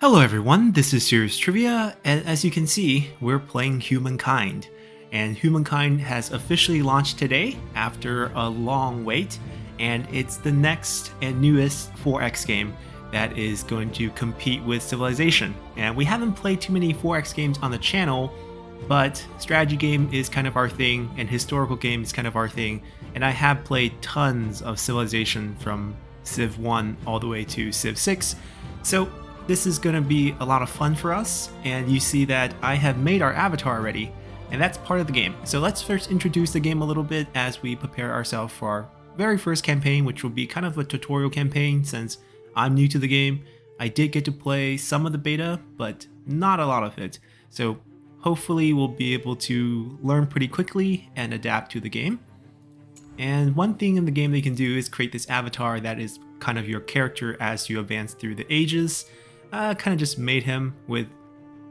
Hello everyone, this is Serious Trivia, and as you can see, we're playing Humankind. And Humankind has officially launched today after a long wait, and it's the next and newest 4X game that is going to compete with Civilization. And we haven't played too many 4X games on the channel, but strategy game is kind of our thing, and historical game is kind of our thing, and I have played tons of Civilization from Civ 1 all the way to Civ 6, so this is going to be a lot of fun for us, and you see that I have made our avatar already, and that's part of the game. So let's first introduce the game a little bit as we prepare ourselves for our very first campaign, which will be kind of a tutorial campaign since I'm new to the game. I did get to play some of the beta, but not a lot of it. So hopefully we'll be able to learn pretty quickly and adapt to the game. And one thing in the game they can do is create this avatar that is kind of your character as you advance through the ages. Kind of just made him with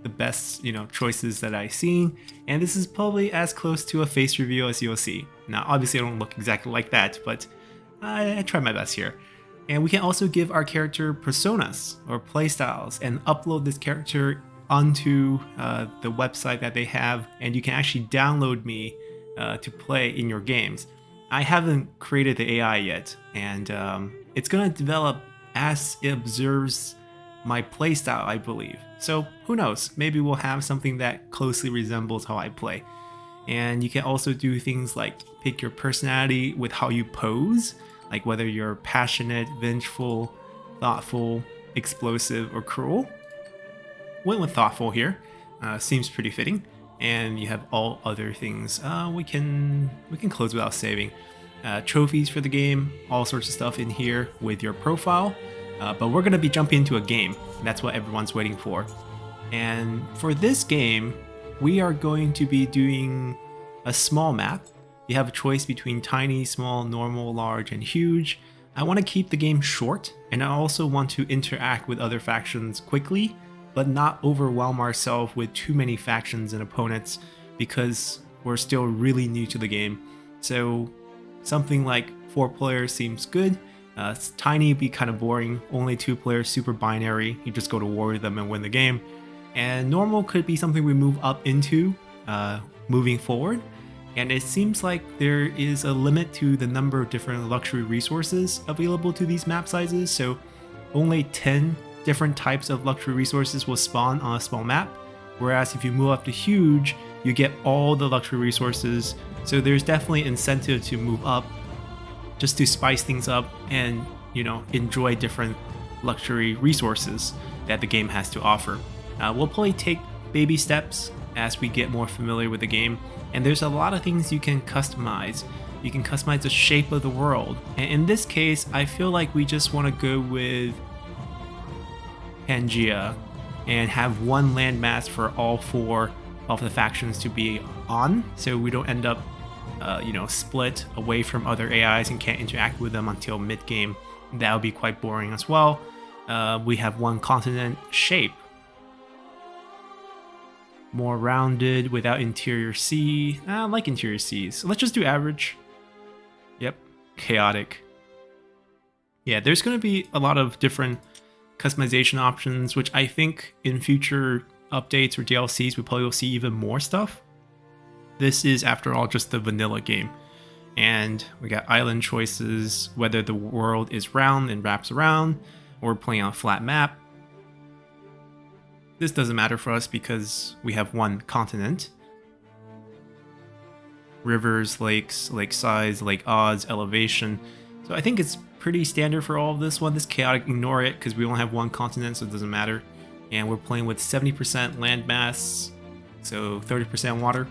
the best, choices that I've seen, and this is probably as close to a face reveal as you'll see. Now, obviously I don't look exactly like that, but I try my best here. And we can also give our character personas or playstyles and upload this character onto the website that they have, and you can actually download me to play in your games. I haven't created the AI yet, and it's gonna develop as it observes my playstyle, I believe. So who knows, maybe we'll have something that closely resembles how I play. And you can also do things like pick your personality with how you pose, like whether you're passionate, vengeful, thoughtful, explosive, or cruel. Went with thoughtful here, seems pretty fitting. And you have all other things. We can close without saving. Trophies for the game, all sorts of stuff in here with your profile. But we're going to be jumping into a game. That's what everyone's waiting for. And for this game, we are going to be doing a small map. You have a choice between tiny, small, normal, large, and huge. I want to keep the game short, and I also want to interact with other factions quickly, but not overwhelm ourselves with too many factions and opponents because we're still really new to the game. So something like 4 players seems good. Tiny would be kind of boring, only 2 players, super binary, you just go to war with them and win the game. And normal could be something we move up into moving forward. And it seems like there is a limit to the number of different luxury resources available to these map sizes, so only 10 different types of luxury resources will spawn on a small map, whereas if you move up to huge, you get all the luxury resources, so there's definitely incentive to move up just to spice things up and, enjoy different luxury resources that the game has to offer. We'll probably take baby steps as we get more familiar with the game, and there's a lot of things you can customize. You can customize the shape of the world, and in this case, I feel like we just want to go with Pangea and have one landmass for all 4 of the factions to be on, so we don't end up split away from other AIs and can't interact with them until mid-game. That would be quite boring as well. We have one continent shape. More rounded without interior sea. I like interior seas. So let's just do average. Yep. Chaotic. Yeah, there's going to be a lot of different customization options, which I think in future updates or DLCs we probably will see even more stuff. This is, after all, just the vanilla game. And we got island choices, whether the world is round and wraps around, or we're playing on a flat map. This doesn't matter for us because we have one continent. Rivers, lakes, lake size, lake odds, elevation. So I think it's pretty standard for all of this one. This chaotic, ignore it because we only have one continent, so it doesn't matter. And we're playing with 70% land mass, so 30% water.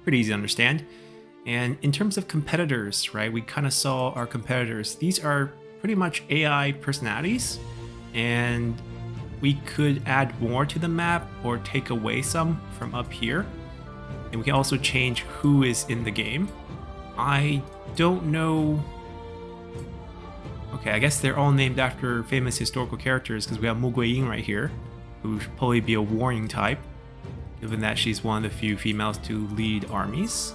Pretty easy to understand. And in terms of competitors, right, we kind of saw our competitors. These are pretty much AI personalities, and we could add more to the map or take away some from up here. And we can also change who is in the game. I don't know. Okay, I guess they're all named after famous historical characters because we have Mu Guiying right here, who should probably be a warring type, given that she's one of the few females to lead armies.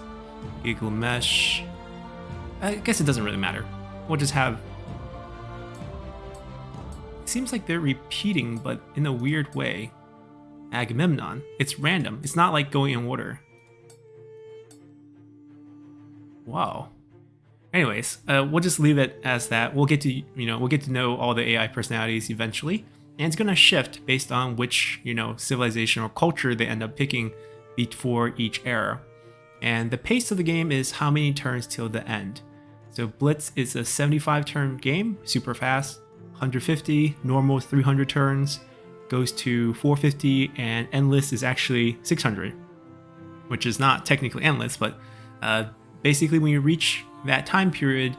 Gilgamesh. I guess it doesn't really matter. We'll just have seems like they're repeating, but in a weird way. Agamemnon. It's random. It's not like going in order. Wow. Anyways, we'll just leave it as that. We'll get to we'll get to know all the AI personalities eventually, and it's gonna shift based on which civilization or culture they end up picking before each era. And the pace of the game is how many turns till the end. So Blitz is a 75 turn game, super fast. 150, normal 300 turns, goes to 450, and endless is actually 600, which is not technically endless, but basically when you reach that time period,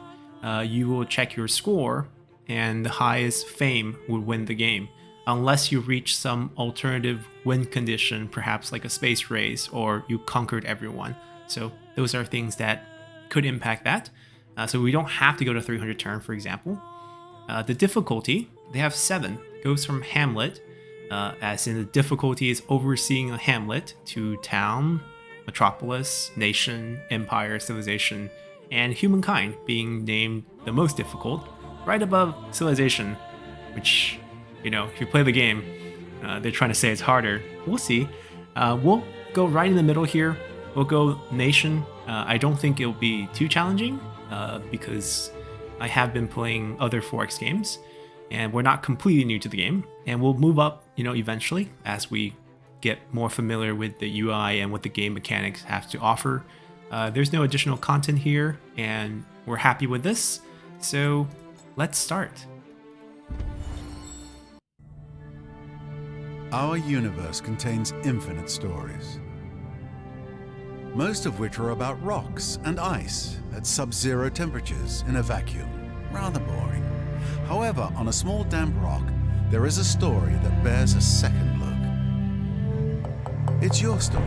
you will check your score, and the highest fame would win the game, unless you reach some alternative win condition, perhaps like a space race, or you conquered everyone. So those are things that could impact that. So we don't have to go to 300 turn, for example. The difficulty, they have 7, goes from Hamlet, as in the difficulty is overseeing a hamlet, to town, metropolis, nation, empire, civilization, and humankind being named the most difficult, right above civilization, which, if you play the game, they're trying to say it's harder. We'll see. We'll go right in the middle here. We'll go nation. I don't think it'll be too challenging, because I have been playing other 4X games, and we're not completely new to the game. And we'll move up, eventually as we get more familiar with the UI and what the game mechanics have to offer. There's no additional content here, and we're happy with this. So let's start. Our universe contains infinite stories, most of which are about rocks and ice at sub-zero temperatures in a vacuum. Rather boring. However, on a small damp rock, there is a story that bears a second look. It's your story.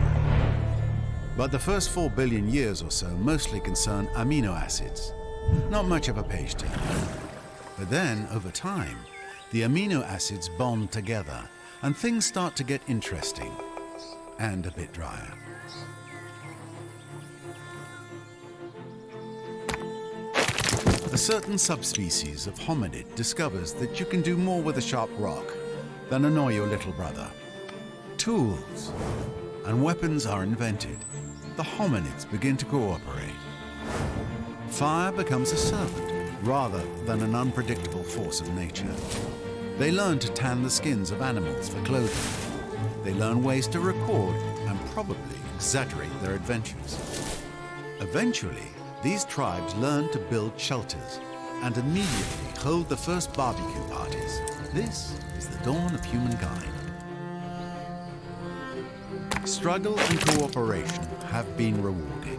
But the first 4 billion years or so mostly concern amino acids. Not much of a page turn. But then, over time, the amino acids bond together, and things start to get interesting and a bit drier. A certain subspecies of hominid discovers that you can do more with a sharp rock than annoy your little brother. Tools and weapons are invented. The hominids begin to cooperate. Fire becomes a servant rather than an unpredictable force of nature. They learn to tan the skins of animals for clothing. They learn ways to record and probably exaggerate their adventures. Eventually, these tribes learn to build shelters and immediately hold the first barbecue parties. This is the dawn of humankind. Struggle and cooperation have been rewarded.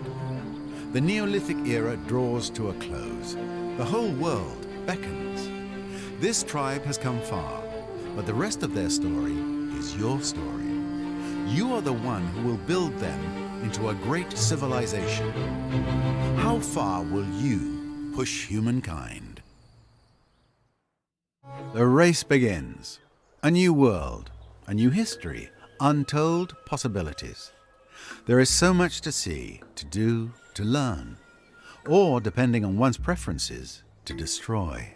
The Neolithic era draws to a close. The whole world beckons. This tribe has come far, but the rest of their story is your story. You are the one who will build them into a great civilization. How far will you push humankind? The race begins. A new world, a new history, untold possibilities. There is so much to see, to do, to learn, or, depending on one's preferences, to destroy.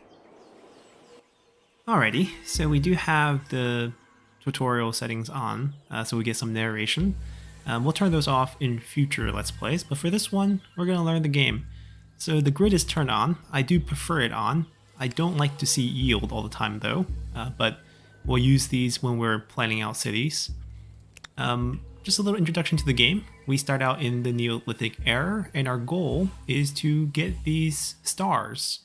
Alrighty, so we do have the tutorial settings on, so we get some narration. We'll turn those off in future Let's Plays, but for this one, we're going to learn the game. So the grid is turned on. I do prefer it on. I don't like to see yield all the time though, but we'll use these when we're planning out cities. Just a little introduction to the game. We start out in the Neolithic era, and our goal is to get these stars.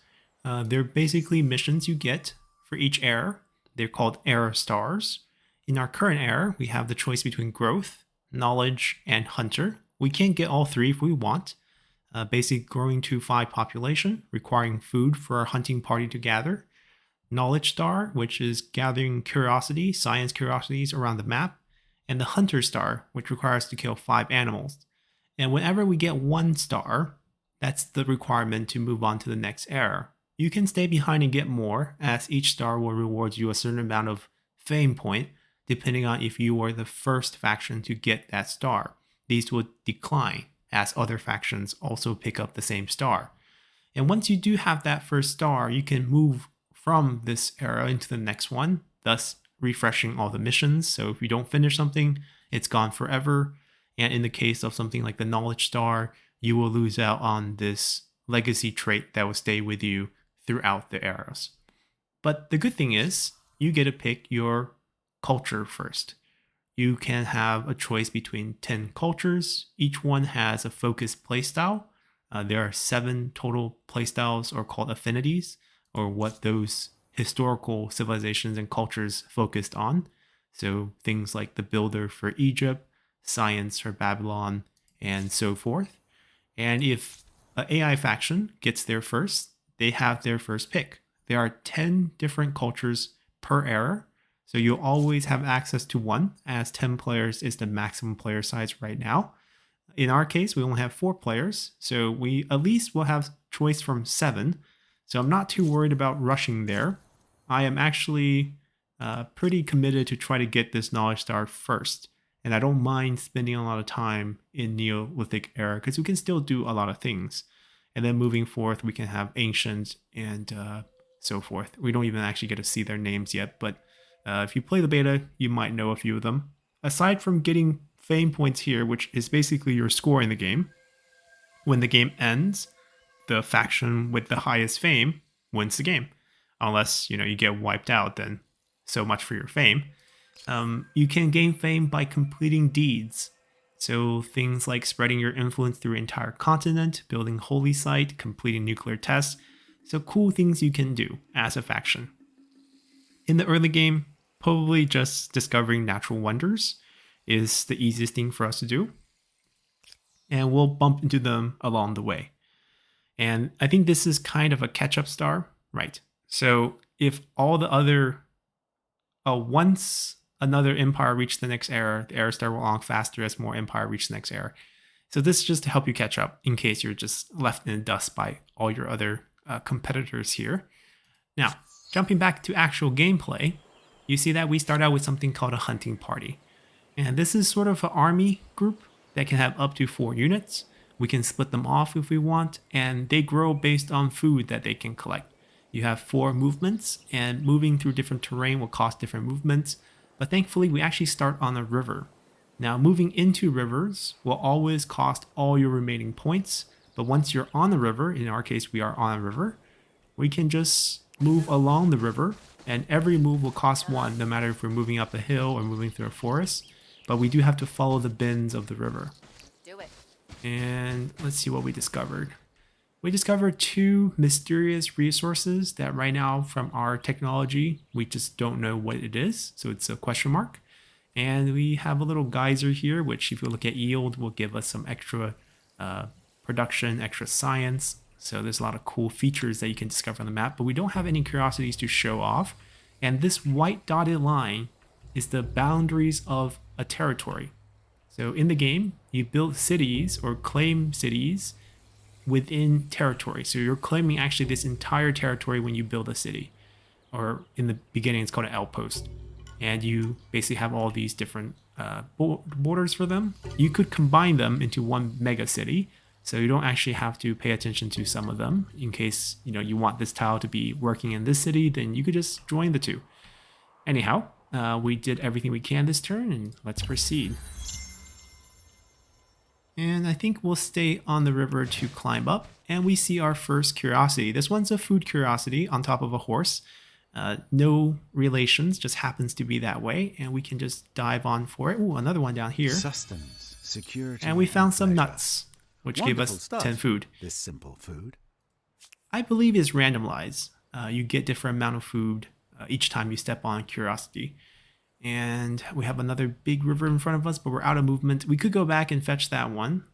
They're basically missions you get for each era. They're called era stars. In our current era, we have the choice between growth, knowledge, and hunter. We can get all 3 if we want. Basic growing to 5 population, requiring food for our hunting party to gather. Knowledge star, which is gathering curiosity, science curiosities around the map. And the hunter star, which requires to kill 5 animals. And whenever we get 1 star, that's the requirement to move on to the next era. You can stay behind and get more, as each star will reward you a certain amount of fame point, depending on if you were the first faction to get that star. These will decline, as other factions also pick up the same star. And once you do have that first star, you can move from this era into the next one, thus refreshing all the missions. So if you don't finish something, it's gone forever. And in the case of something like the Knowledge Star, you will lose out on this legacy trait that will stay with you throughout the eras. But the good thing is, you get to pick your culture first. You can have a choice between 10 cultures. Each one has a focused playstyle. There are 7 total playstyles, or called affinities, or what those historical civilizations and cultures focused on. So things like the builder for Egypt, science for Babylon, and so forth. And if an AI faction gets there first, they have their first pick. There are 10 different cultures per era, so you'll always have access to one, as 10 players is the maximum player size right now. In our case, we only have 4 players, so we at least will have choice from 7. So I'm not too worried about rushing there. I am actually pretty committed to try to get this Knowledge Star first. And I don't mind spending a lot of time in Neolithic era because we can still do a lot of things. And then moving forth, we can have Ancient and so forth. We don't even actually get to see their names yet, but if you play the beta, you might know a few of them. Aside from getting fame points here, which is basically your score in the game, when the game ends, the faction with the highest fame wins the game. Unless, you get wiped out, then so much for your fame. You can gain fame by completing deeds. So things like spreading your influence through an entire continent, building holy site, completing nuclear tests. So cool things you can do as a faction. In the early game, probably just discovering natural wonders is the easiest thing for us to do. And we'll bump into them along the way. And I think this is kind of a catch-up star, right? So if all the other, once another empire reached the next era, the era star will unlock faster as more empire reach the next era. So this is just to help you catch up in case you're just left in the dust by all your other competitors here. Now, jumping back to actual gameplay, you see that we start out with something called a hunting party. And this is sort of an army group that can have up to 4 units. We can split them off if we want, and they grow based on food that they can collect. You have 4 movements, and moving through different terrain will cost different movements. But thankfully, we actually start on a river. Now, moving into rivers will always cost all your remaining points. But once you're on the river, in our case, we are on a river, we can just move along the river, and every move will cost 1, no matter if we're moving up a hill or moving through a forest. But we do have to follow the bends of the river. Do it. And let's see what we discovered. We discovered 2 mysterious resources that right now, from our technology, we just don't know what it is. So it's a question mark. And we have a little geyser here, which if you look at yield, will give us some extra production, extra science. So there's a lot of cool features that you can discover on the map, but we don't have any curiosities to show off. And this white dotted line is the boundaries of a territory. So in the game, you build cities or claim cities within territory. So you're claiming actually this entire territory when you build a city. Or in the beginning, it's called an outpost. And you basically have all these different borders for them. You could combine them into one mega city. So you don't actually have to pay attention to some of them. In case you want this tile to be working in this city, then you could just join the 2. Anyhow, we did everything we can this turn, and let's proceed. And I think we'll stay on the river to climb up, and we see our first curiosity. This one's a food curiosity on top of a horse. No relations, just happens to be that way, and we can just dive on for it. Ooh, another one down here. Sustenance, security, and we found some pleasure. nuts, which gave Wonderful us stuff, 10 food. This simple food. I believe is randomized. You get different amount of food each time you step on curiosity. And we have another big river in front of us, but we're out of movement. We could go back and fetch that one,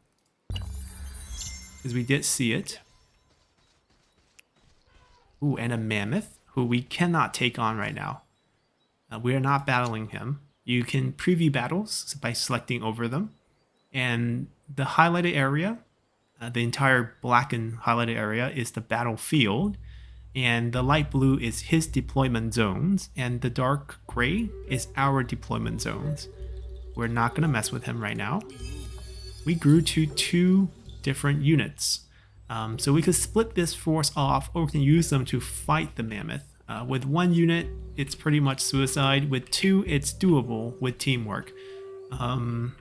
because we did see it. Ooh, and a mammoth, who we cannot take on right now. We are not battling him. You can preview battles by selecting over them. And the highlighted area, the entire blackened highlighted area, is the battlefield. And the light blue is his deployment zones, and the dark gray is our deployment zones. We're not going to mess with him right now. We grew to 2 different units. So we could split this force off, or we can use them to fight the mammoth. With one unit, it's pretty much suicide. With two, it's doable with teamwork. I'm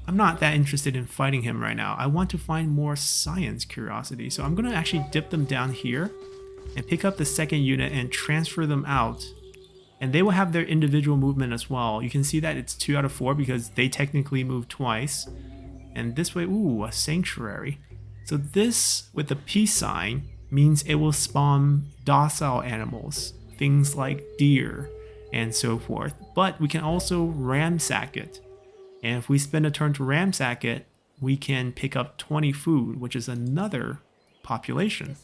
not that interested in fighting him right now. I want to find more science curiosity. So I'm going to actually dip them down here and pick up the second unit and transfer them out. And they will have their individual movement as well. You can see that it's 2 out of 4 because they technically move twice. And this way, ooh, a sanctuary. So this, with the peace sign, means it will spawn docile animals. Things like deer and so forth. But we can also ransack it. And if we spend a turn to ransack it, we can pick up 20 food, which is another population.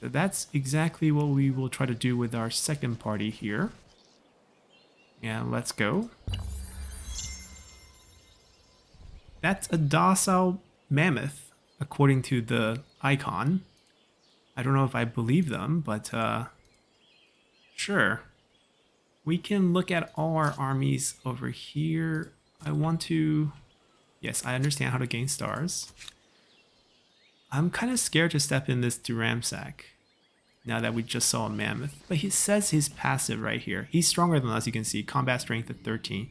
So that's exactly what we will try to do with our second party here. And let's go. That's a docile mammoth, according to the icon. I don't know if I believe them, but sure. We can look at all our armies over here. I want to... Yes, I understand how to gain stars. I'm kind of scared to step in this to ransack, now that we just saw a mammoth. But he says he's passive right here. He's stronger than us, you can see. Combat strength at 13.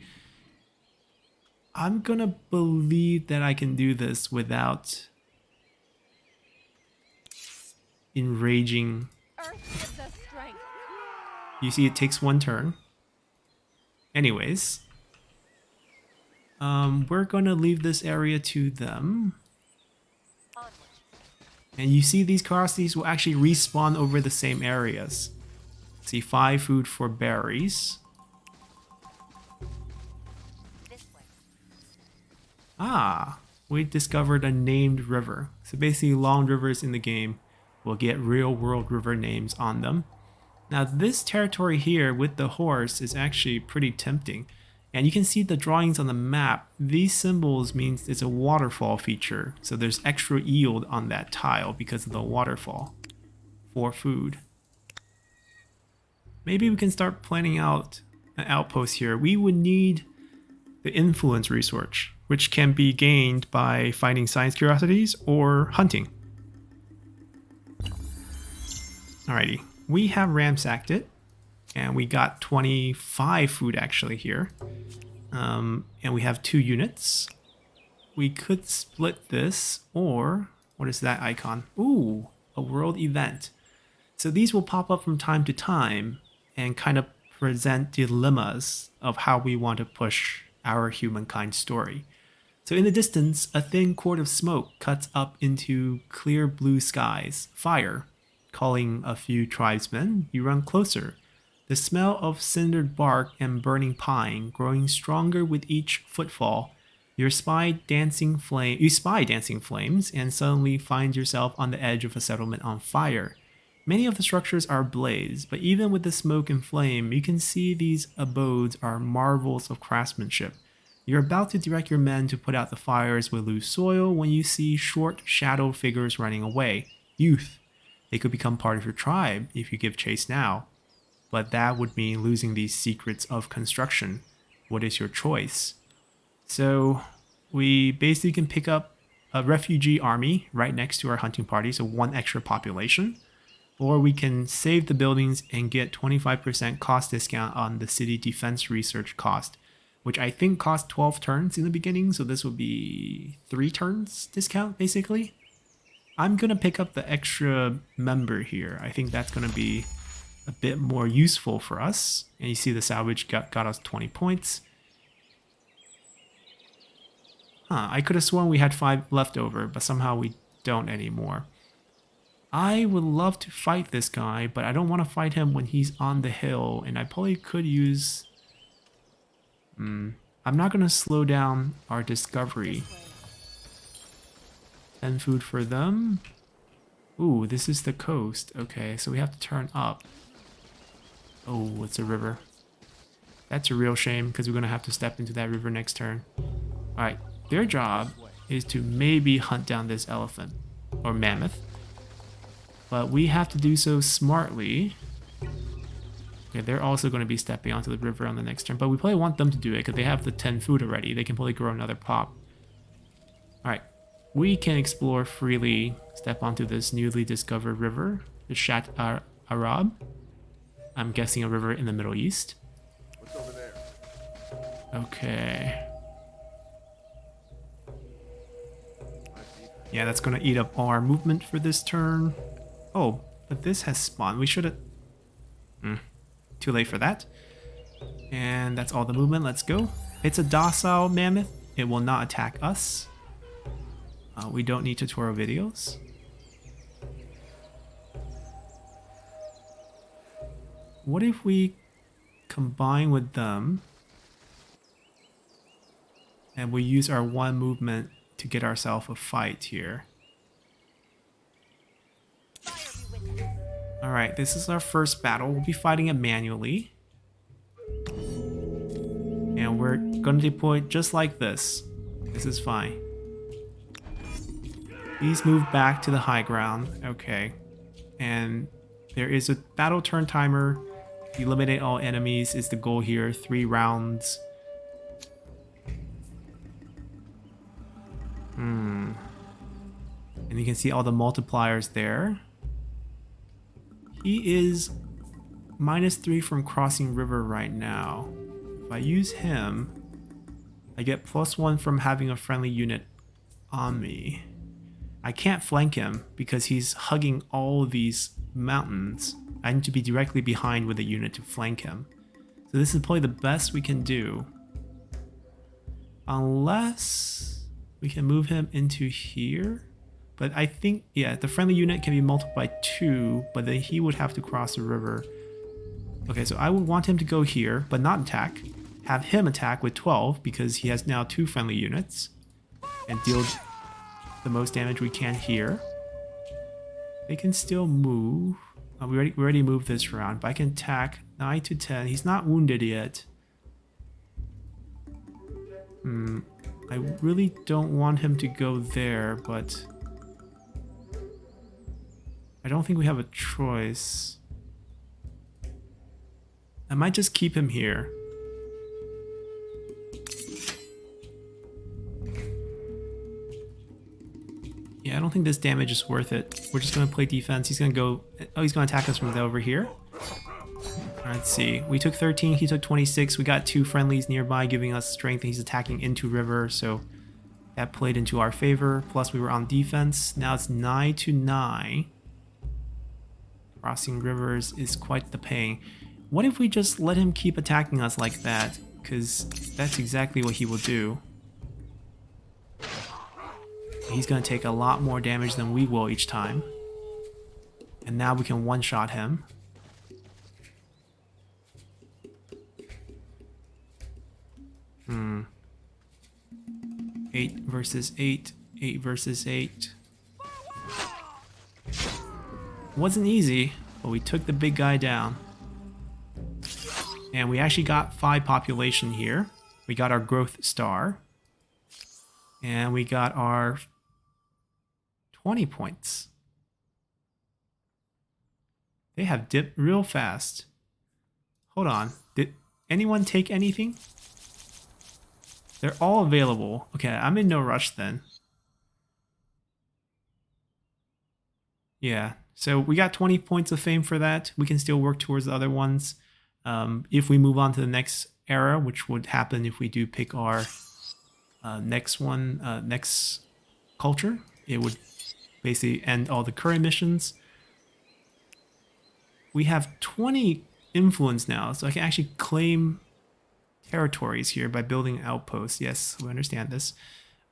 I'm gonna believe that I can do this without enraging. You see, it takes one turn. Anyways, we're gonna leave this area to them. And you see these curiosities will actually respawn over the same areas. See, 5 food for berries. Ah, we discovered a named river. So basically long rivers in the game will get real world river names on them. Now this territory here with the horse is actually pretty tempting. And you can see the drawings on the map. These symbols means it's a waterfall feature. So there's extra yield on that tile because of the waterfall for food. Maybe we can start planning out an outpost here. We would need the influence resource, which can be gained by finding science curiosities or hunting. Alrighty, we have ransacked it. And we got 25 food actually here. And we have 2 units. We could split this, or what is that icon? Ooh, a world event. So these will pop up from time to time and kind of present dilemmas of how we want to push our humankind story. So in the distance, a thin cord of smoke cuts up into clear blue skies, fire. Calling a few tribesmen, you run closer. The smell of cindered bark and burning pine growing stronger with each footfall. You spy dancing flames and suddenly find yourself on the edge of a settlement on fire. Many of the structures are ablaze, but even with the smoke and flame, you can see these abodes are marvels of craftsmanship. You're about to direct your men to put out the fires with loose soil when you see short, shadow figures running away. Youth. They could become part of your tribe if you give chase now. But that would mean losing these secrets of construction. What is your choice? So we basically can pick up a refugee army right next to our hunting party, so 1 extra population. Or we can save the buildings and get 25% cost discount on the city defense research cost, which I think cost 12 turns in the beginning, so this will be 3 turns discount basically. I'm gonna pick up the extra member here. I think that's gonna be a bit more useful for us. And you see the salvage got us 20 points. I could have sworn we had 5 left over, but somehow we don't anymore. I would love to fight this guy, but I don't want to fight him when he's on the hill, and I probably could use... I'm not going to slow down our discovery. 10 food for them. Ooh, this is the coast. Okay, so we have to turn up. Oh, it's a river. That's a real shame, because we're going to have to step into that river next turn. Alright, their job is to maybe hunt down this elephant. Or mammoth. But we have to do so smartly. Okay, they're also going to be stepping onto the river on the next turn. But we probably want them to do it, because they have the 10 food already. They can probably grow another pop. Alright, we can explore freely. Step onto this newly discovered river. The Arab. I'm guessing a river in the Middle East. What's over there? Okay. Yeah, that's going to eat up all our movement for this turn. Oh, but this has spawned. We should have... Too late for that. And that's all the movement. Let's go. It's a docile mammoth. It will not attack us. We don't need tutorial videos. What if we combine with them and we use our one movement to get ourselves a fight here? Alright, this is our first battle. We'll be fighting it manually. And we're going to deploy just like this. This is fine. Please move back to the high ground. Okay. And there is a battle turn timer. Eliminate all enemies is the goal here. 3 rounds. And you can see all the multipliers there. He is -3 from crossing river right now. If I use him, I get +1 from having a friendly unit on me. I can't flank him because he's hugging all these mountains. I need to be directly behind with a unit to flank him. So this is probably the best we can do. Unless we can move him into here. But I think, yeah, the friendly unit can be multiplied by 2, but then he would have to cross the river. Okay, so I would want him to go here, but not attack. Have him attack with 12 because he has now 2 friendly units. And deal the most damage we can here. They can still move. We already moved this round, but I can attack 9 to 10. He's not wounded yet. I really don't want him to go there, but I don't think we have a choice. I might just keep him here. Yeah, I don't think this damage is worth it. We're just going to play defense. He's going to go... Oh, he's going to attack us from over here. Let's see. We took 13. He took 26. We got 2 friendlies nearby giving us strength. And he's attacking into river. So that played into our favor. Plus we were on defense. Now it's 9 to 9. Crossing rivers is quite the pain. What if we just let him keep attacking us like that? Because that's exactly what he will do. He's going to take a lot more damage than we will each time. And now we can one-shot him. Hmm. 8 versus 8. 8 versus 8. Wasn't easy, but we took the big guy down. And we actually got 5 population here. We got our growth star. And we got our 20 points. They have dipped real fast. Hold on. Did anyone take anything? They're all available. Okay, I'm in no rush then. Yeah, so we got 20 points of fame for that. We can still work towards the other ones. If we move on to the next era, which would happen if we do pick our next culture, it would basically end all the current missions. We have 20 influence now, so I can actually claim territories here by building outposts. Yes, we understand this.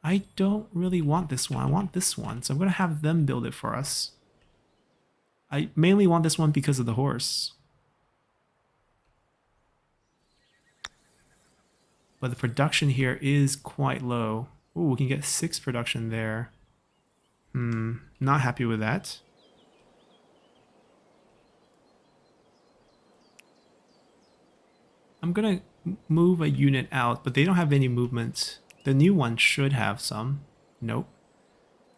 I don't really want this one. I want this one, so I'm going to have them build it for us. I mainly want this one because of the horse. But the production here is quite low. Ooh, we can get 6 production there. Not happy with that. I'm gonna move a unit out, but they don't have any movement. The new one should have some. Nope.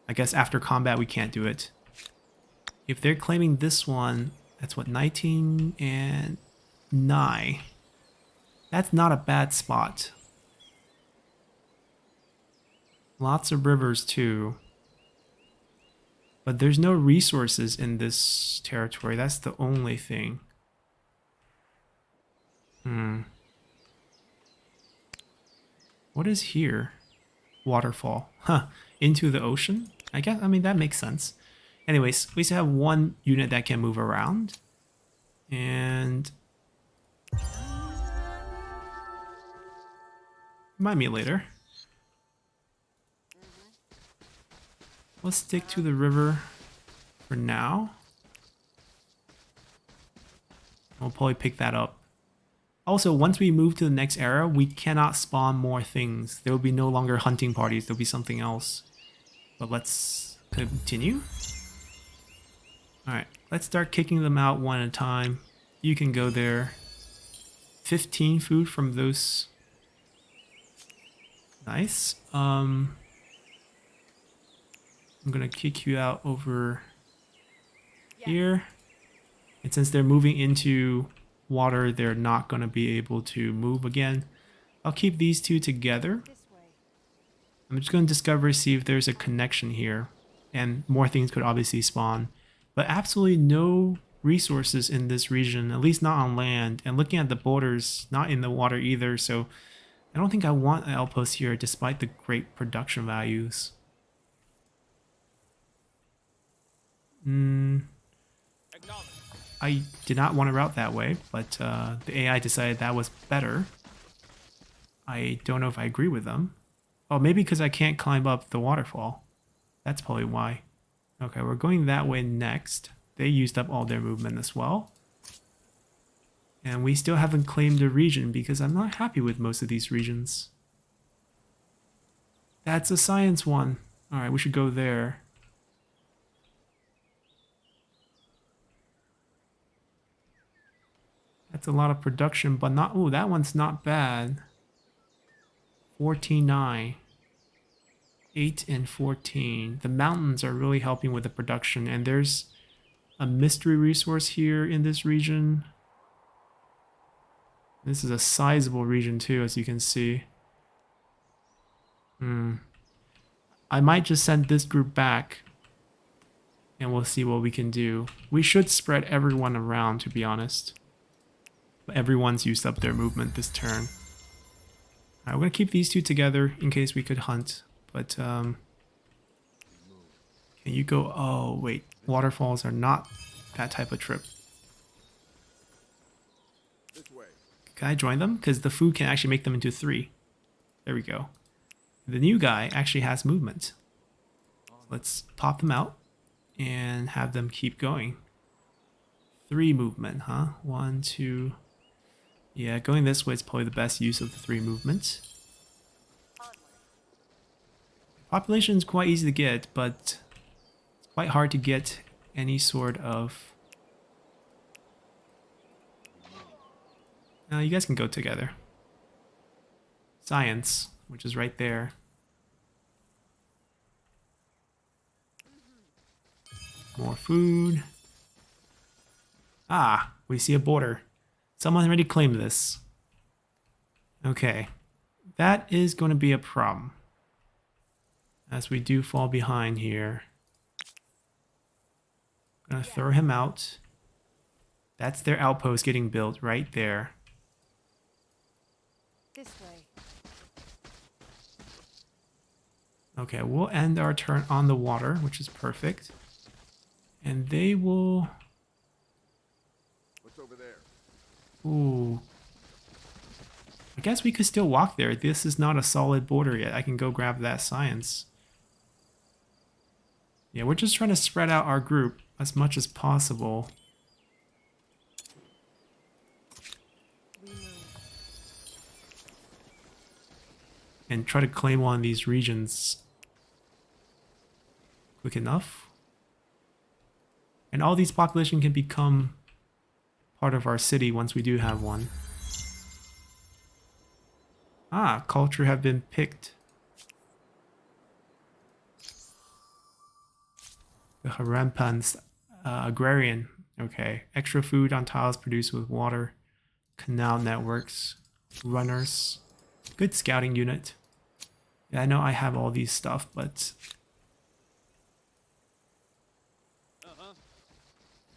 I guess after combat we can't do it. If they're claiming this one, that's what, 19 and 9. That's not a bad spot. Lots of rivers too. But there's no resources in this territory. That's the only thing. What is here? Waterfall. Huh. Into the ocean? I guess, I mean, that makes sense. Anyways, we still have one unit that can move around. And remind me later. Let's stick to the river for now. We'll probably pick that up. Also, once we move to the next era, we cannot spawn more things. There will be no longer hunting parties. There'll be something else. But let's continue. Alright, let's start kicking them out one at a time. You can go there. 15 food from those. Nice. I'm gonna kick you out over here. And since they're moving into water, they're not gonna be able to move again. I'll keep these two together. I'm just gonna discover, see if there's a connection here. And more things could obviously spawn. But absolutely no resources in this region, at least not on land. And looking at the borders, not in the water either. So I don't think I want an outpost here despite the great production values. I did not want to route that way, but the AI decided that was better. I don't know if I agree with them. Oh, maybe because I can't climb up the waterfall. That's probably why. Okay, we're going that way next. They used up all their movement as well. And we still haven't claimed a region because I'm not happy with most of these regions. That's a science one. Alright, we should go there. That's a lot of production, but not... Ooh, that one's not bad. 14.9. 8 and 14. The mountains are really helping with the production, and there's a mystery resource here in this region. This is a sizable region too, as you can see. I might just send this group back, and we'll see what we can do. We should spread everyone around, to be honest. But everyone's used up their movement this turn. Alright, we're gonna keep these two together in case we could hunt. But, can you go... Oh, wait. Waterfalls are not that type of trip. Can I join them? Because the food can actually make them into 3. There we go. The new guy actually has movement. Let's pop them out and have them keep going. 3 movement, huh? 1, 2... Yeah, going this way is probably the best use of the 3 movement. Population is quite easy to get, but it's quite hard to get any sort of... You guys can go together. Science, which is right there. More food. Ah, we see a border. Someone already claimed this. Okay. That is going to be a problem. As we do fall behind here. Gonna throw him out. That's their outpost getting built right there. This way. Okay, we'll end our turn on the water, which is perfect. And they will... What's over there? Ooh. I guess we could still walk there. This is not a solid border yet. I can go grab that science. Yeah, we're just trying to spread out our group as much as possible. And try to claim one of these regions quick enough. And all these population can become part of our city once we do have one. Ah, culture have been picked. The Harampan's agrarian. Okay. Extra food on tiles produced with water. Canal networks. Runners. Good scouting unit. Yeah, I know I have all these stuff, but...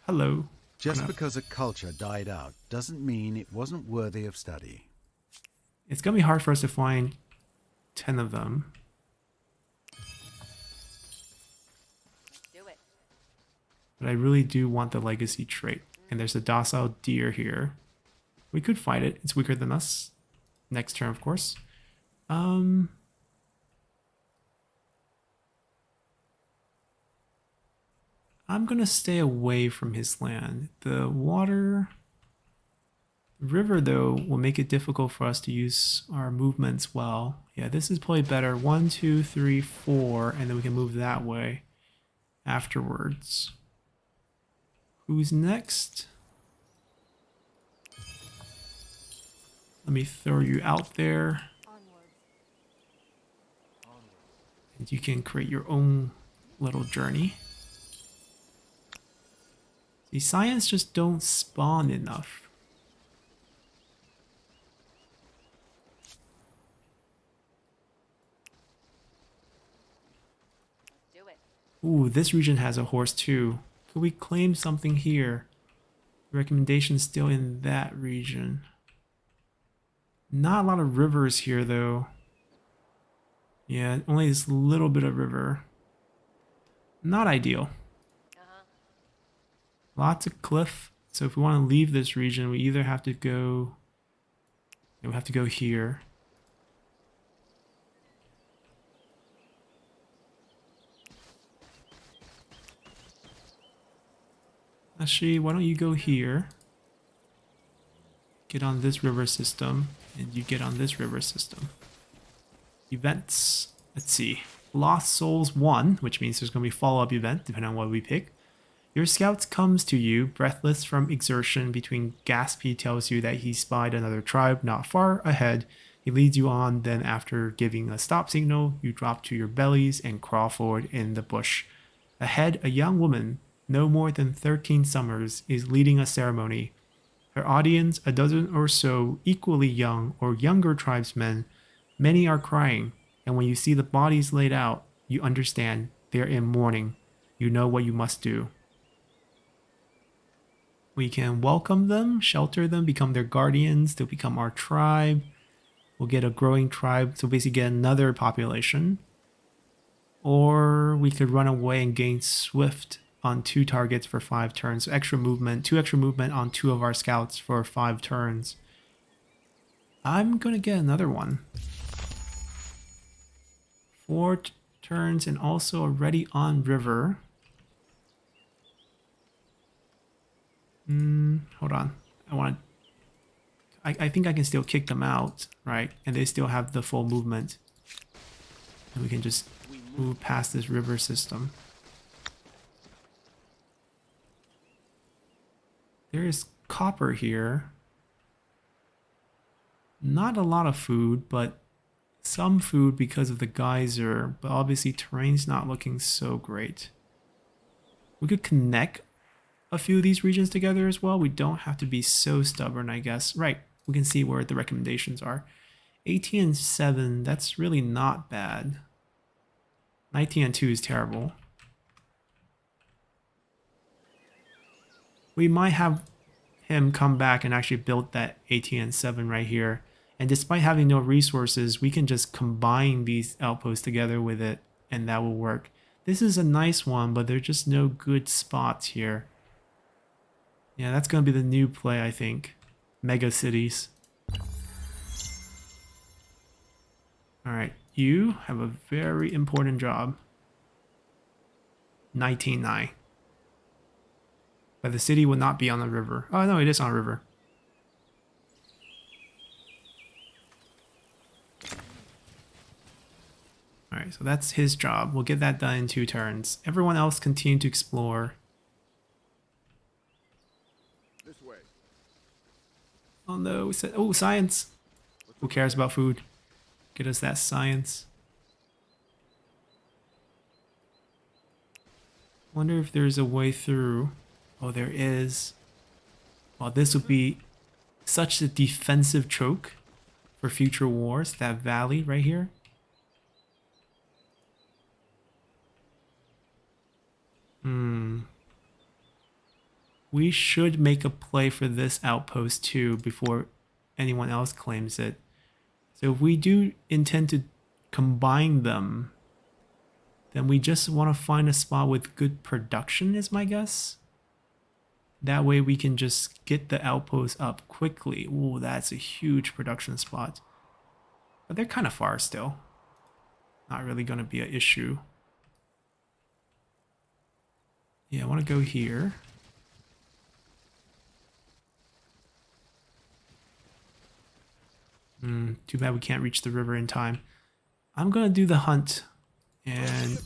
Hello. Just because a culture died out doesn't mean it wasn't worthy of study. It's gonna be hard for us to find 10 of them. Do it. But I really do want the legacy trait. And there's a docile deer here. We could fight it. It's weaker than us. Next turn, of course. I'm gonna stay away from his land. The river, though, will make it difficult for us to use our movements well. Yeah, this is probably better. 1, 2, 3, 4, and then we can move that way afterwards. Who's next? Let me throw you out there. And you can create your own little journey. See, science just don't spawn enough. Do it. Ooh, this region has a horse too. Could we claim something here? Recommendations still in that region. Not a lot of rivers here though. Yeah, only this little bit of river. Not ideal. Lots of cliff. So if we want to leave this region, we either have to go... We have to go here. Actually, why don't you go here? Get on this river system, and you get on this river system. Events. Let's see. Lost Souls 1, which means there's going to be a follow-up event, depending on what we pick. Your scout comes to you, breathless from exertion. Between gasps, he tells you that he spied another tribe not far ahead. He leads you on, then after giving a stop signal, you drop to your bellies and crawl forward in the bush. Ahead, a young woman, no more than 13 summers, is leading a ceremony. Her audience, a dozen or so equally young or younger tribesmen. Many are crying, and when you see the bodies laid out, you understand they are in mourning. You know what you must do. We can welcome them, shelter them, become their guardians. They'll become our tribe. We'll get a growing tribe, so basically get another population. Or we could run away and gain swift on 2 targets for 5 turns. So extra movement, 2 extra movement on 2 of our scouts for 5 turns. I'm gonna get another one. 4 turns and also already on river. Hold on. I think I can still kick them out, right? And they still have the full movement. And we can just move past this river system. There is copper here. Not a lot of food, but some food because of the geyser. But obviously terrain's not looking so great. We could connect a few of these regions together as well. We don't have to be so stubborn, I guess. Right, we can see where the recommendations are. 18 and 7, that's really not bad. 19 and 2 is terrible. We might have him come back and actually build that 18 and 7 right here. And despite having no resources, we can just combine these outposts together with it, and that will work. This is a nice one, but there's just no good spots here. Yeah, that's going to be the new play, I think. Mega cities. Alright, you have a very important job. 19-9. But the city will not be on the river. Oh no, it is on a river. Alright, so that's his job. We'll get that done in 2 turns. Everyone else continue to explore. This way. Oh no, oh, science! Who cares about food? Get us that science. Wonder if there's a way through. Oh, there is. Well, this would be such a defensive choke for future wars. That valley right here. we should make a play for this outpost too before anyone else claims it. So if we do intend to combine them, then we just want to find a spot with good production is my guess. That way we can just get the outpost up quickly. Ooh, that's a huge production spot. But they're kind of far still. Not really going to be an issue. Yeah, I want to go here. Too bad we can't reach the river in time. I'm going to do the hunt. And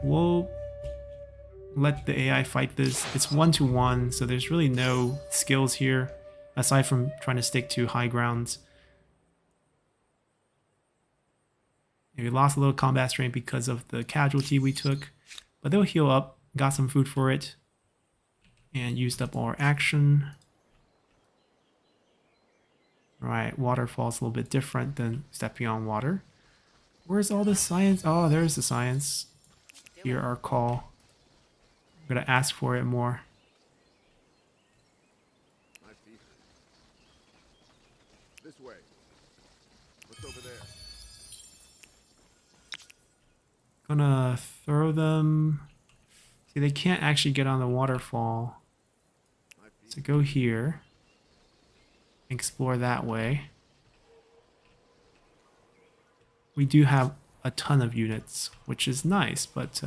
we'll let the AI fight this. It's 1-to-1, so there's really no skills here. Aside from trying to stick to high grounds. And we lost a little combat strength because of the casualty we took. But they'll heal up. Got some food for it. And used up our action. Right, waterfall's a little bit different than stepping on water. Where's all the science? Oh, there's the science. Hear our call. I'm gonna ask for it more. This way. What's over there? Gonna throw them. See, they can't actually get on the waterfall. So go here. Explore that way. We do have a ton of units, which is nice, but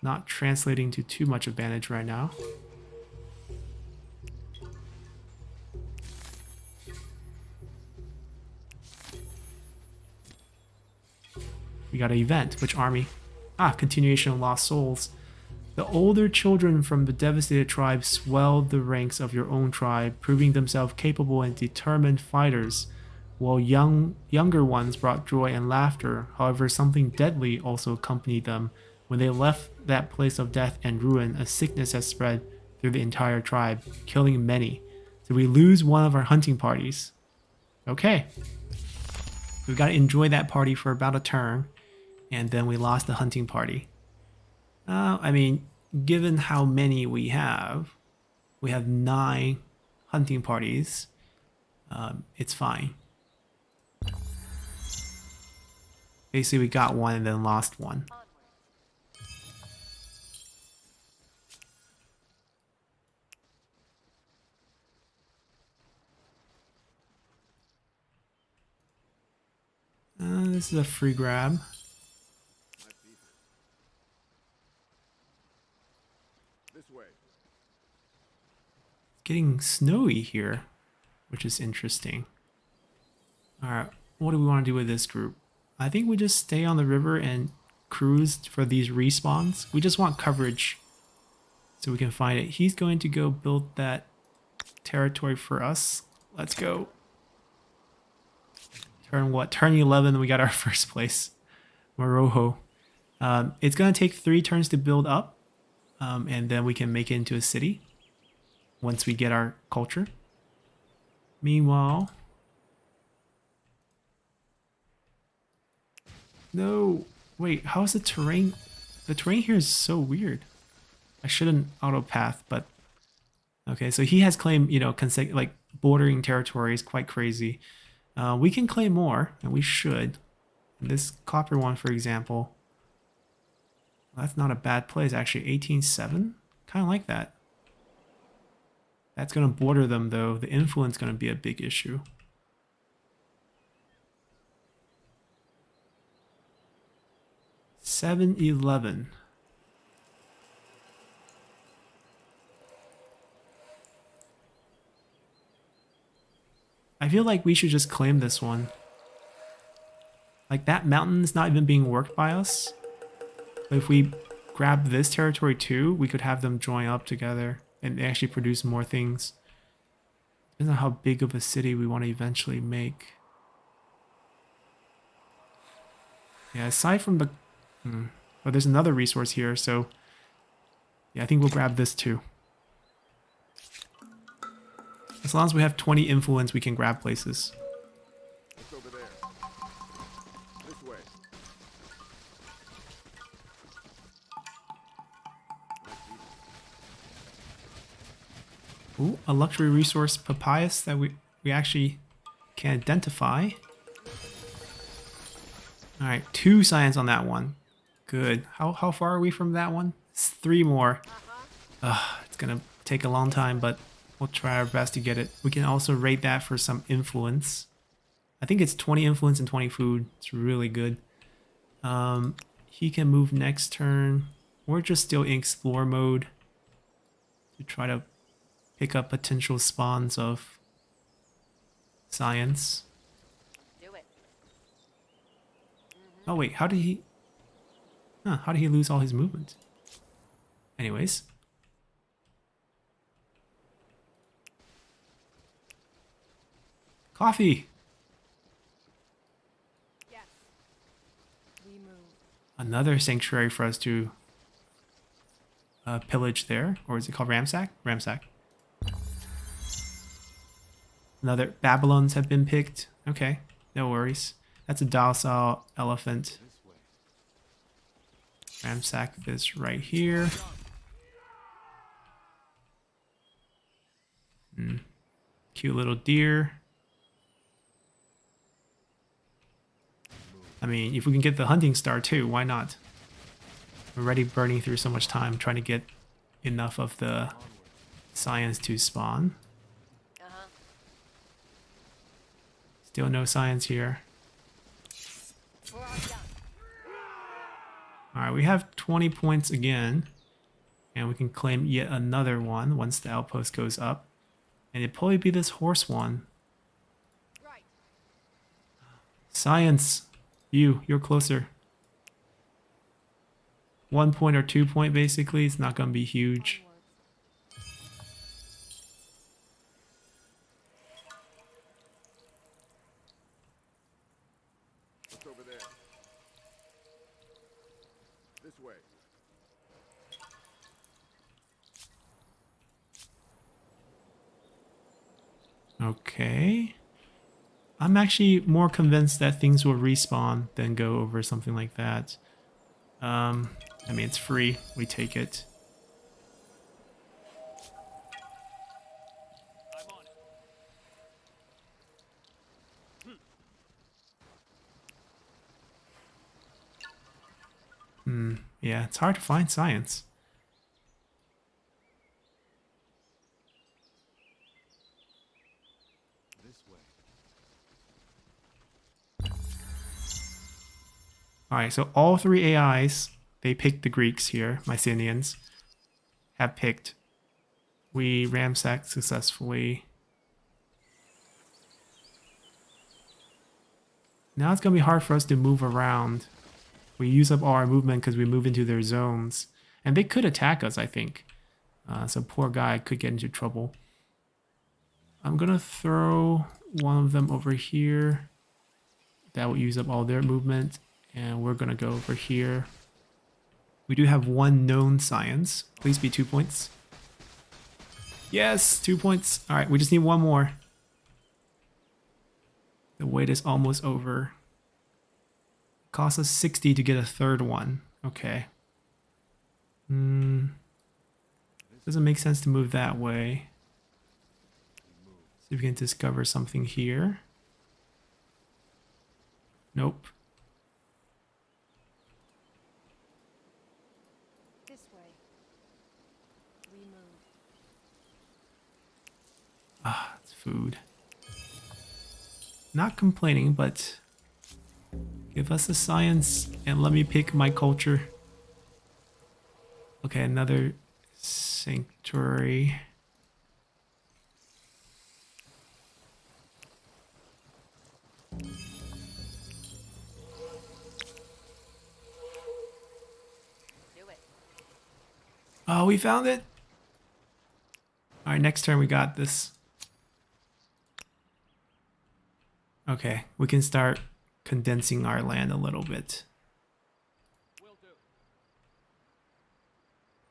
not translating to too much advantage right now. We got an event. Which army? Ah, continuation of Lost Souls. The older children from the devastated tribe swelled the ranks of your own tribe, proving themselves capable and determined fighters, while younger ones brought joy and laughter. However, something deadly also accompanied them. When they left that place of death and ruin, a sickness has spread through the entire tribe, killing many. So we lose one of our hunting parties. Okay. We've got to enjoy that party for about a turn, and then we lost the hunting party. I mean, given how many we have 9 hunting parties. It's fine. Basically, we got one and then lost one. This is a free grab. This way. Getting snowy here, which is interesting. Alright, what do we want to do with this group? I think we just stay on the river and cruise for these respawns. We just want coverage so we can find it. He's going to go build that territory for us. Let's go. Turn what? Turn 11, we got our first place. Moroho. It's going to take 3 turns to build up, and then we can make it into a city once we get our culture. Meanwhile... No! Wait, how is the terrain? The terrain here is so weird. I shouldn't auto path, but... Okay, so he has claimed, you know, like bordering territories, quite crazy. We can claim more, and we should. This copper one, for example. That's not a bad place, actually. 18-7? Kind of like that. That's going to border them, though. The influence is going to be a big issue. $7-11. I feel like we should just claim this one. Like, that mountain's not even being worked by us. But if we grab this territory too, we could have them join up together and actually produce more things. Depends on how big of a city we want to eventually make. Yeah, aside from the... Oh, there's another resource here, so... Yeah, I think we'll grab this too. As long as we have 20 influence, we can grab places. What's over there? This way. Ooh, a luxury resource papyrus that we actually can identify. All right, 2 science on that one. Good. How far are we from that one? It's 3 more. It's gonna take a long time, but we'll try our best to get it. We can also rate that for some influence. I think it's 20 influence and 20 food. It's really good. He can move next turn. We're just still in explore mode to try to pick up potential spawns of science. Do it. Oh wait, how did he... Huh, how did he lose all his movement? Anyways. Coffee! Yes. We move. Another sanctuary for us to pillage there. Or is it called Ramsack? Ramsack. Another Babylons have been picked. Okay, no worries. That's a docile elephant. Ramsack this right here. Cute little deer. I mean, if we can get the hunting star too, why not? We're already burning through so much time trying to get enough of the science to spawn. Still no science here. Alright, we have 20 points again. And we can claim yet another one once the outpost goes up. And it'd probably be this horse one. Right. Science! You're closer. 1 point or 2 point basically. It's not going to be huge. What's over there? This way. Okay. I'm actually more convinced that things will respawn than go over something like that. I mean, it's free. We take it. Yeah, it's hard to find science. Alright, so all 3 AIs, they picked the Greeks here, Mycenaeans, have picked. We ramsacked successfully. Now it's going to be hard for us to move around. We use up all our movement because we move into their zones. And they could attack us, I think. So poor guy could get into trouble. I'm going to throw one of them over here. That will use up all their movement. And we're going to go over here. We do have 1 known science. Please be 2 points. Yes, 2 points. All right, we just need 1 more. The wait is almost over. Costs us 60 to get a 3rd one. Okay. Doesn't make sense to move that way. See if we can discover something here. Nope. This way. We move. Ah, it's food. Not complaining, but give us a science and let me pick my culture. Okay, another sanctuary. Do it. Oh, we found it. All right, next turn we got this. Okay, we can start condensing our land a little bit.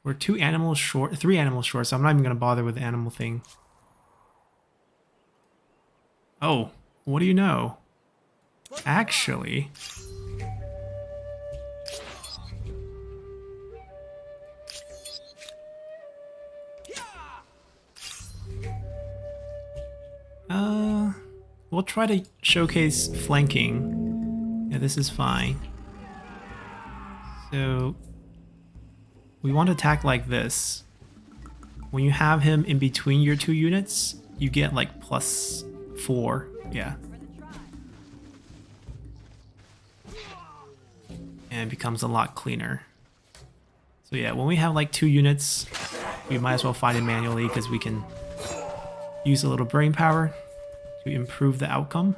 We're 2 animals short, 3 animals short, so I'm not even going to bother with the animal thing. Oh, what do you know? Actually, We'll try to showcase flanking. Yeah, this is fine. So we want to attack like this. When you have him in between your two units, you get like +4. Yeah. And it becomes a lot cleaner. So yeah, when we have like 2 units, we might as well fight it manually because we can use a little brain power to improve the outcome.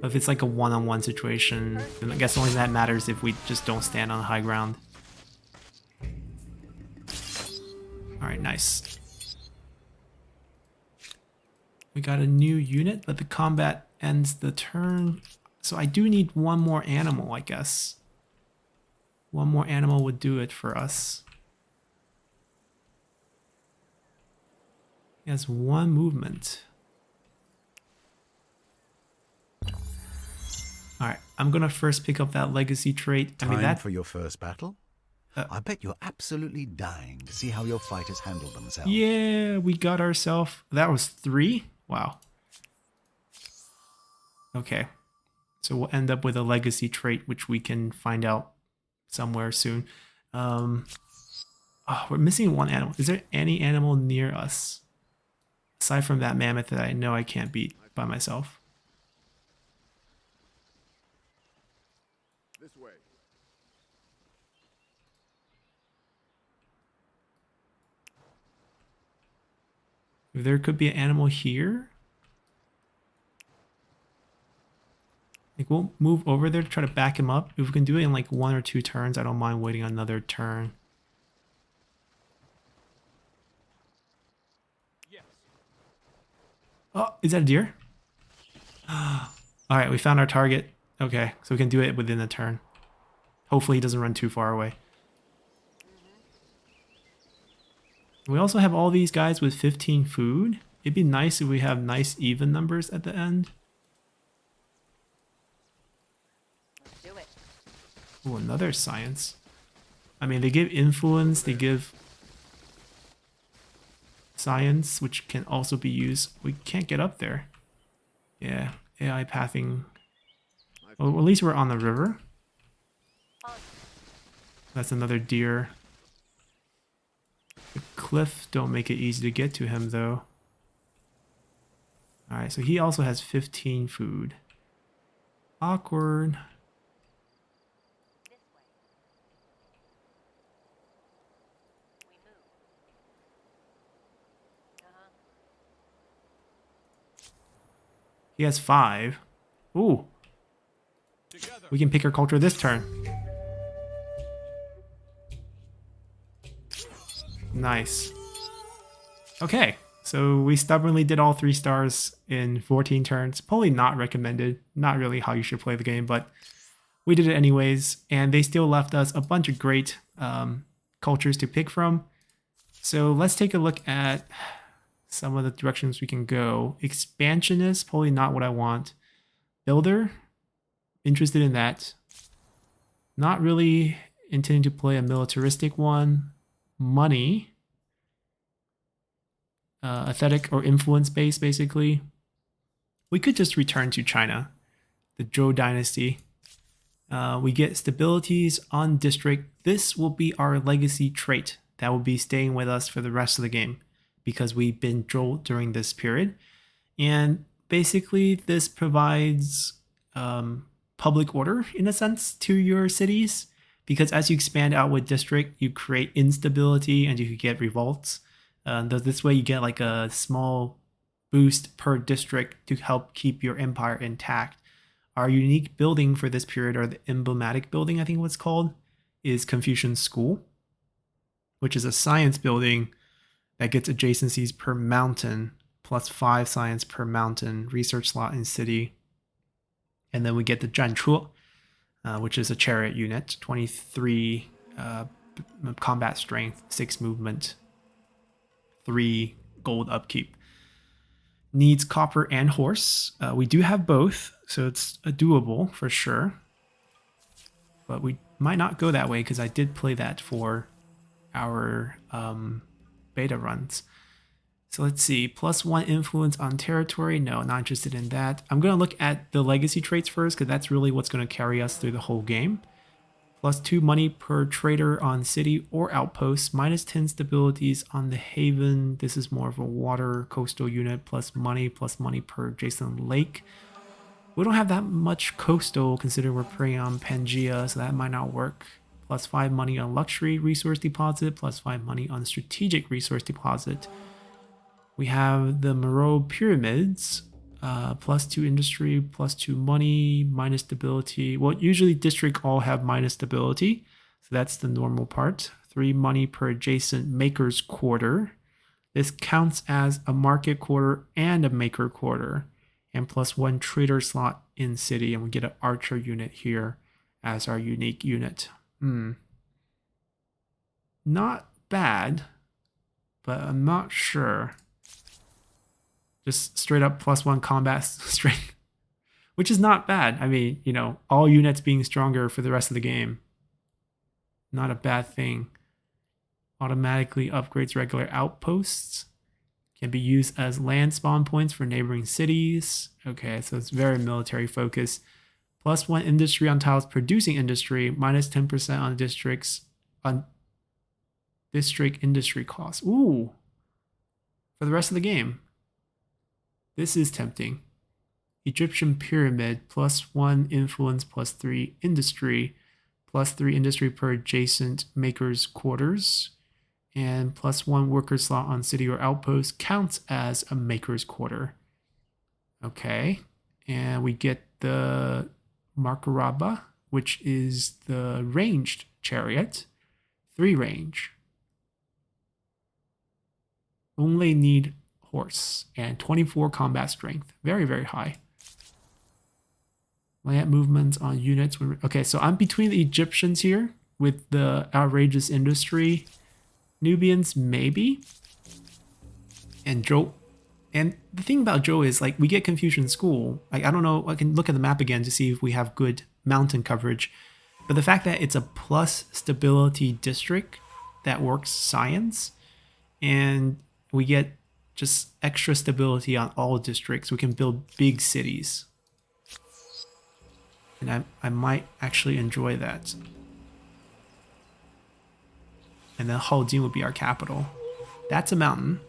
But if it's like a one-on-one situation, then I guess only that matters if we just don't stand on high ground. Alright, nice. We got a new unit, but the combat ends the turn. So I do need one more animal, I guess. One more animal would do it for us. He has 1 movement. Alright, I'm gonna first pick up that legacy trait. Time for your first battle? I bet you're absolutely dying to see how your fighters handle themselves. Yeah, we got ourselves... That was 3? Wow. Okay. So we'll end up with a legacy trait, which we can find out somewhere soon. Oh, we're missing 1 animal. Is there any animal near us? Aside from that mammoth that I know I can't beat by myself. This way. There could be an animal here. Like, we'll move over there to try to back him up. If we can do it in like 1 or 2 turns, I don't mind waiting another turn. Yes. Oh, is that a deer? Alright, we found our target. Okay, so we can do it within a turn. Hopefully he doesn't run too far away. We also have all these guys with 15 food. It'd be nice if we have nice even numbers at the end. Let's do it. Oh, another science. I mean, they give influence, they give science, which can also be used. We can't get up there. Yeah, AI pathing. Well, at least we're on the river. That's another deer. The cliff don't make it easy to get to him, though. Alright, so he also has 15 food. Awkward. This way. We move. Uh-huh. He has 5. Ooh. Together. We can pick our culture this turn. Nice. Okay, so we stubbornly did all 3 stars in 14 turns. Probably not recommended. Not really how you should play the game, but we did it anyways. And they still left us a bunch of great cultures to pick from. So let's take a look at some of the directions we can go. Expansionist, probably not what I want. Builder, interested in that. Not really intending to play a militaristic one. Money. Aesthetic or influence base, basically. We could just return to China, the Zhou dynasty. We get stabilities on district. This will be our legacy trait that will be staying with us for the rest of the game because we've been Zhou during this period. And basically, this provides public order, in a sense, to your cities. Because as you expand out with district, you create instability and you could get revolts. This way you get like a small boost per district to help keep your empire intact. Our unique building for this period, or the emblematic building, I think what's called, is Confucian School, which is a science building that gets adjacencies per mountain, plus 5 science per mountain, research slot in city. And then we get the Zhanchuo, which is a chariot unit, 23 combat strength, 6 movement, 3 gold upkeep. Needs copper and horse. We do have both, so it's doable for sure. But we might not go that way because I did play that for our beta runs. So let's see, +1 influence on territory. No, not interested in that. I'm going to look at the legacy traits first because that's really what's going to carry us through the whole game. +2 money per trader on city or outpost. -10 stabilities on the haven. This is more of a water coastal unit. Plus money per adjacent lake. We don't have that much coastal considering we're preying on Pangea, so that might not work. +5 money on luxury resource deposit. +5 money on strategic resource deposit. We have the Moreau pyramids. +2 industry, +2 money, minus stability. Well, usually district all have minus stability, so that's the normal part. 3 money per adjacent maker's quarter. This counts as a market quarter and a maker quarter, and +1 trader slot in city, and we get an archer unit here as our unique unit. Not bad, but I'm not sure. Just straight up +1 combat strength, which is not bad. I mean, you know, all units being stronger for the rest of the game. Not a bad thing. Automatically upgrades regular outposts. Can be used as land spawn points for neighboring cities. Okay, so it's very military focused. +1 industry on tiles producing industry. -10% on districts on district industry costs. Ooh, for the rest of the game. This is tempting. Egyptian pyramid, +1 influence, +3 industry, +3 industry per adjacent maker's quarters, and +1 worker slot on city or outpost counts as a maker's quarter. Okay, and we get the Makaraba, which is the ranged chariot, 3 range. Only need horse and 24 combat strength. Very, very high. Land movements on units. Okay, so I'm between the Egyptians here with the outrageous industry. Nubians, maybe. And Joe. And the thing about Joe is, like, we get Confucian School. Like, I don't know. I can look at the map again to see if we have good mountain coverage. But the fact that it's a plus stability district that works science, and we get just extra stability on all districts. We can build big cities. And I might actually enjoy that. And then Haldin would be our capital. That's a mountain.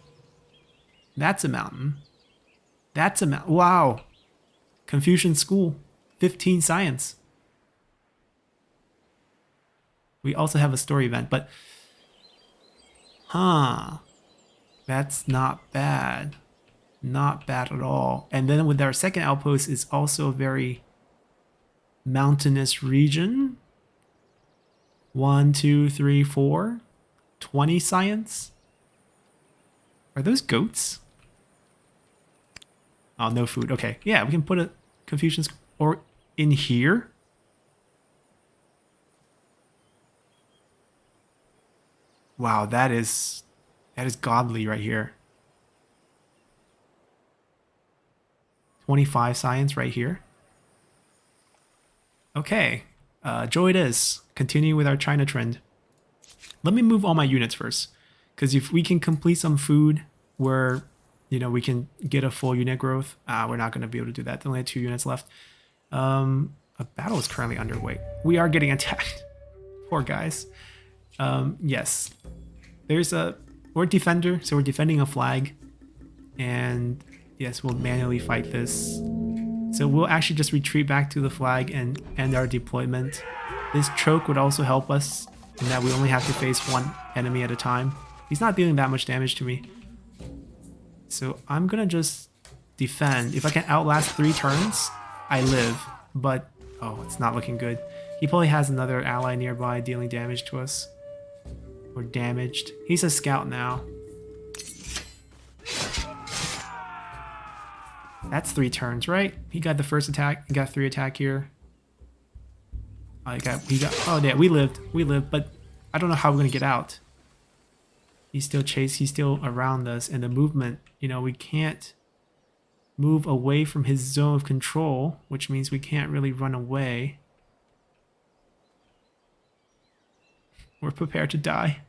That's a mountain. That's a mountain. Wow. Confucian School. 15 science. We also have a story event, but... That's not bad. Not bad at all. And then with our second outpost is also a very mountainous region. 1, 2, 3, 4. 20 science. Are those goats? Oh, no food. Okay. Yeah, we can put a Confucian or in here. Wow, that is godly right here. 25 science right here. Okay, Joe it is. Continue with our China trend. Let me move all my units first, because if we can complete some food where, you know, we can get a full unit growth, we're not going to be able to do that. They only have 2 units left. A battle is currently underway. We are getting attacked. Poor guys. Yes, we're defender, so we're defending a flag, and yes, we'll manually fight this. So we'll actually just retreat back to the flag and end our deployment. This choke would also help us in that we only have to face 1 enemy at a time. He's not dealing that much damage to me. So I'm gonna just defend. If I can outlast 3 turns, I live. But, oh, it's not looking good. He probably has another ally nearby dealing damage to us. Or damaged. He's a scout now. That's 3 turns, right? He got the first attack. He got 3 attack here. Oh yeah, we lived, but I don't know how we're gonna get out. He's still around us, and the movement, you know, we can't move away from his zone of control, which means we can't really run away. We're prepared to die.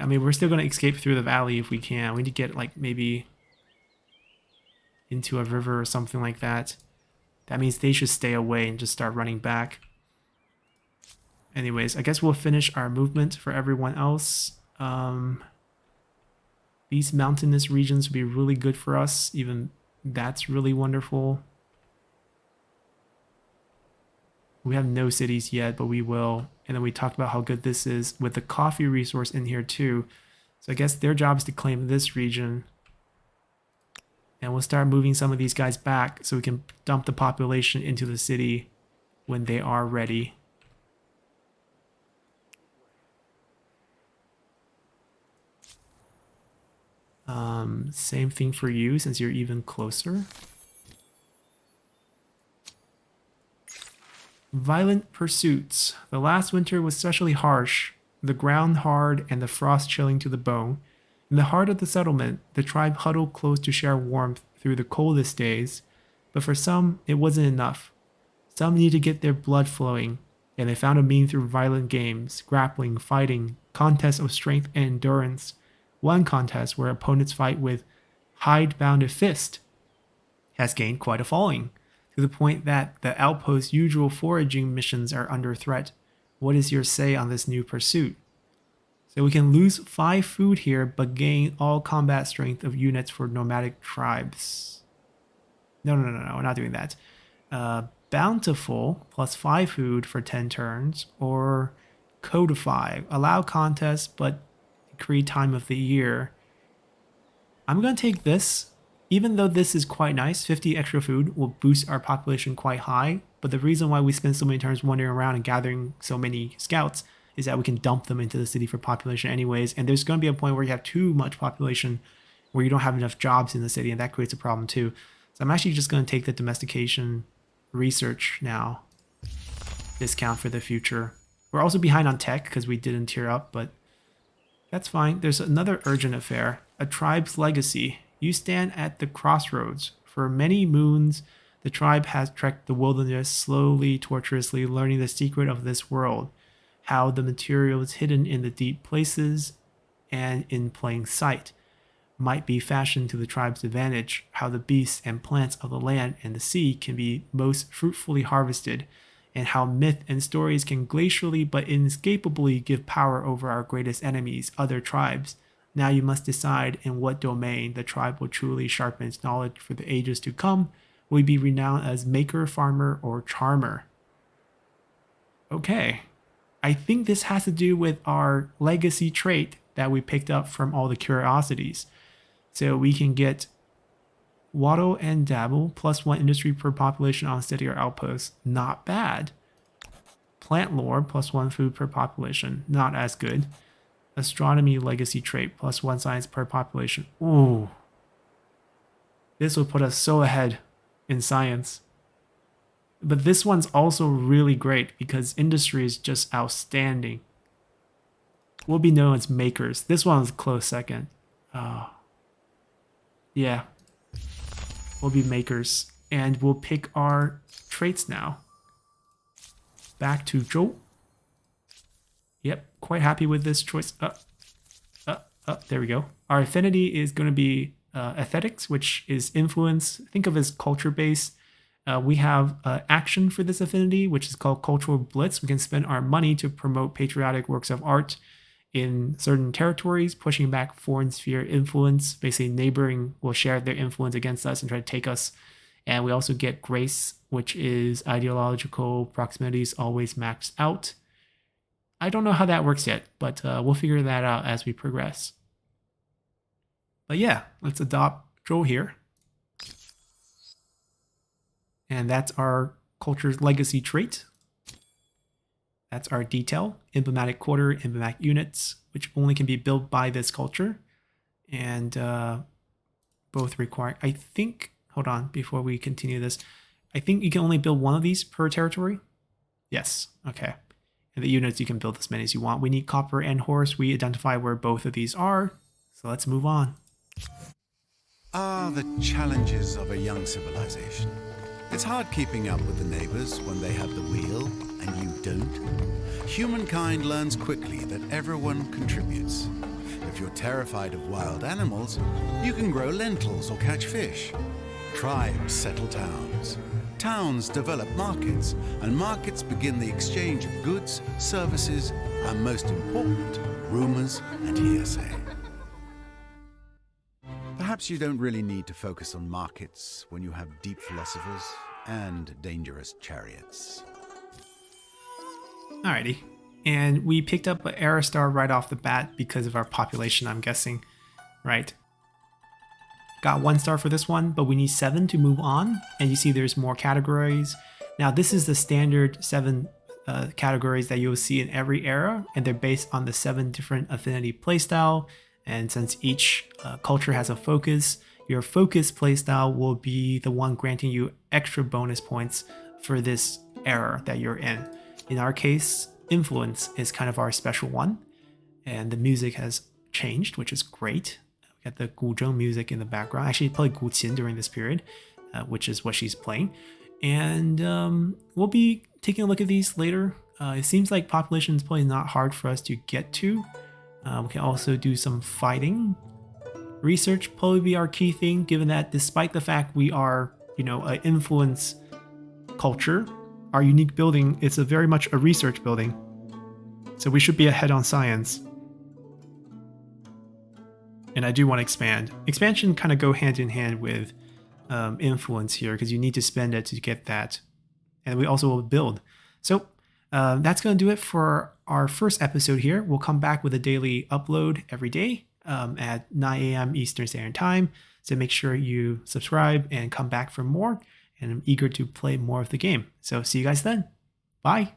I mean, we're still going to escape through the valley if we can. We need to get, like, maybe into a river or something like that. That means they should stay away and just start running back. Anyways, I guess we'll finish our movement for everyone else. These mountainous regions would be really good for us. Even that's really wonderful. We have no cities yet, but we will. And then we talked about how good this is with the coffee resource in here too. So I guess their job is to claim this region. And we'll start moving some of these guys back so we can dump the population into the city when they are ready. Same thing for you since you're even closer. Violent pursuits. The last winter was especially harsh, the ground hard and the frost chilling to the bone. In the heart of the settlement, the tribe huddled close to share warmth through the coldest days, but for some, it wasn't enough. Some needed to get their blood flowing, and they found a mean through violent games, grappling, fighting, contests of strength and endurance. One contest where opponents fight with hide-bounded fist has gained quite a following, to the point that the outpost's usual foraging missions are under threat. What is your say on this new pursuit? So we can lose 5 food here, but gain all combat strength of units for nomadic tribes. No, we're not doing that. Bountiful, plus 5 food for 10 turns, or Codify. Allow contests, but decree time of the year. I'm going to take this. Even though this is quite nice, 50 extra food will boost our population quite high, but the reason why we spend so many turns wandering around and gathering so many scouts is that we can dump them into the city for population anyways, and there's going to be a point where you have too much population where you don't have enough jobs in the city, and that creates a problem too. So I'm actually just going to take the domestication research now. Discount for the future. We're also behind on tech because we didn't tier up, but that's fine. There's another urgent affair, a tribe's legacy. You stand at the crossroads. For many moons, the tribe has trekked the wilderness slowly, tortuously, learning the secret of this world, how the materials hidden in the deep places and in plain sight might be fashioned to the tribe's advantage, how the beasts and plants of the land and the sea can be most fruitfully harvested, and how myth and stories can glacially but inescapably give power over our greatest enemies, other tribes. Now you must decide in what domain the tribe will truly sharpen its knowledge for the ages to come. Will you be renowned as maker, farmer, or charmer? Okay. I think this has to do with our legacy trait that we picked up from all the curiosities. So we can get waddle and dabble, plus 1 industry per population on city or outpost. Not bad. Plant lore, plus 1 food per population. Not as good. Astronomy legacy trait, plus 1 science per population. Ooh. This will put us so ahead in science. But this one's also really great because industry is just outstanding. We'll be known as makers. This one's close second. Yeah. We'll be makers. And we'll pick our traits now. Back to Joe. Yep, quite happy with this choice. There we go. Our affinity is going to be aesthetics, which is influence. Think of as culture-based. We have action for this affinity, which is called Cultural Blitz. We can spend our money to promote patriotic works of art in certain territories, pushing back foreign sphere influence. Basically, neighboring will share their influence against us and try to take us. And we also get Grace, which is ideological proximities always maxed out. I don't know how that works yet, but we'll figure that out as we progress. But yeah, let's adopt Joel here. And that's our culture's legacy trait. That's our detail, emblematic quarter, emblematic units, which only can be built by this culture. And both require, I think, hold on, before we continue this, I think you can only build 1 of these per territory. Yes, okay. And the units, you can build as many as you want. We need copper and horse. We identify where both of these are. So let's move on. The challenges of a young civilization. It's hard keeping up with the neighbors when they have the wheel and you don't. Humankind learns quickly that everyone contributes. If you're terrified of wild animals, you can grow lentils or catch fish. Tribes settle towns. Towns develop markets, and markets begin the exchange of goods, services, and most important, rumors and hearsay. Perhaps you don't really need to focus on markets when you have deep philosophers and dangerous chariots. Alrighty. And we picked up an era star right off the bat because of our population, I'm guessing. Right. Got 1 star for this one, but we need 7 to move on. And you see there's more categories. Now this is the standard 7 categories that you'll see in every era, and they're based on the 7 different affinity playstyle. And since each culture has a focus, your focus playstyle will be the one granting you extra bonus points for this era that you're in. In our case, influence is kind of our special one, and the music has changed, which is great. We got the guzheng music in the background. I actually played guqin during this period, which is what she's playing. And we'll be taking a look at these later. It seems like population is probably not hard for us to get to. We can also do some fighting. Research probably be our key thing, given that despite the fact we are, an influence culture, our unique building is very much a research building. So we should be ahead on science. And I do want to expand. Expansion kind of go hand in hand with influence here, because you need to spend it to get that. And we also will build. So that's going to do it for our first episode here. We'll come back with a daily upload every day at 9 a.m. Eastern Standard Time. So make sure you subscribe and come back for more. And I'm eager to play more of the game. So see you guys then. Bye.